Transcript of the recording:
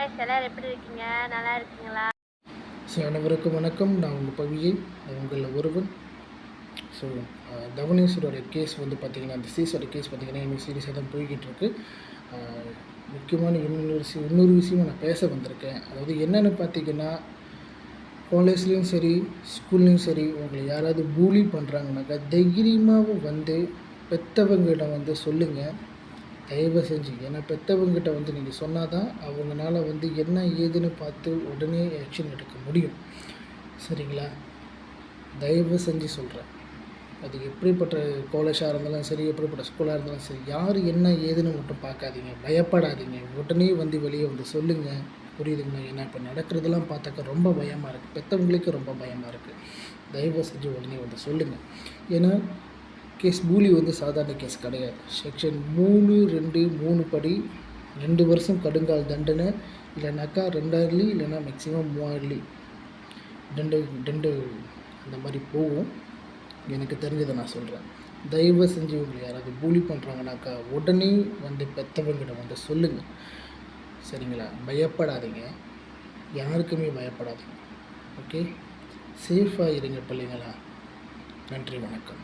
Guys, எல்லாரும் எப்படி இருக்கீங்க? நல்லா இருக்கீங்களா? ஸோ அனைவருக்கும் வணக்கம். நான் உங்கள் பவியை உங்களில் ஒருவன். ஸோ தவனேஸ்வரோட கேஸ் வந்து பார்த்திங்கன்னா, அந்த சீஸோட கேஸ் பார்த்திங்கன்னா இன்னும் சீரியஸாக தான் போய்கிட்டு இருக்கு. முக்கியமான இன்னொரு விஷயமும் நான் பேச வந்திருக்கேன். அதாவது என்னென்னு பார்த்திங்கன்னா, காலேஜ்லேயும் சரி ஸ்கூல்லேயும் சரி உங்களை யாராவது பூலி பண்ணுறாங்கனாக்கா தைரியமாக வந்து பெற்றவங்களிடம் வந்து சொல்லுங்கள், தயவு செஞ்சு. ஏன்னா பெற்றவங்ககிட்ட வந்து நீங்கள் சொன்னால் தான் அவங்களால வந்து என்ன ஏதுன்னு பார்த்து உடனே ஆக்ஷன் எடுக்க முடியும். சரிங்களா? தயவு செஞ்சு சொல்கிறேன். அது எப்படிப்பட்ட காலேஜாக இருந்தாலும் சரி, எப்படிப்பட்ட ஸ்கூலாக இருந்தாலும் சரி, யார் என்ன ஏதுன்னு மட்டும் பார்க்காதீங்க, பயப்படாதீங்க. உடனே வந்து வெளியே வந்து சொல்லுங்கள். புரியுதுங்களா? ஏன்னா இப்போ நடக்கிறதெல்லாம் பார்த்தாக்க ரொம்ப பயமாக இருக்குது. பெற்றவங்களுக்கு ரொம்ப பயமாக இருக்குது. தயவு செஞ்சு உடனே வந்து சொல்லுங்கள். ஏன்னா கேஸ் பூலி வந்து சாதாரண கேஸ் கிடையாது. செக்ஷன் 3(2)(3) படி 2 வருஷம் கடுங்கால் தண்டனை, இல்லைனாக்கா 2000 இல்லைன்னா மேக்ஸிமம் 3000 2 அந்த மாதிரி போகும். எனக்கு தெரிஞ்சதை நான் சொல்கிறேன். தயவு செஞ்சு உங்களை யாராவது பூலி பண்ணுறாங்கனாக்கா உடனே வந்து பெற்றவங்கிட்ட வந்து சொல்லுங்கள். சரிங்களா? பயப்படாதீங்க, யாருக்குமே பயப்படாதீங்க. ஓகே, சேஃபாக இருங்க பிள்ளைங்களா. நன்றி, வணக்கம்.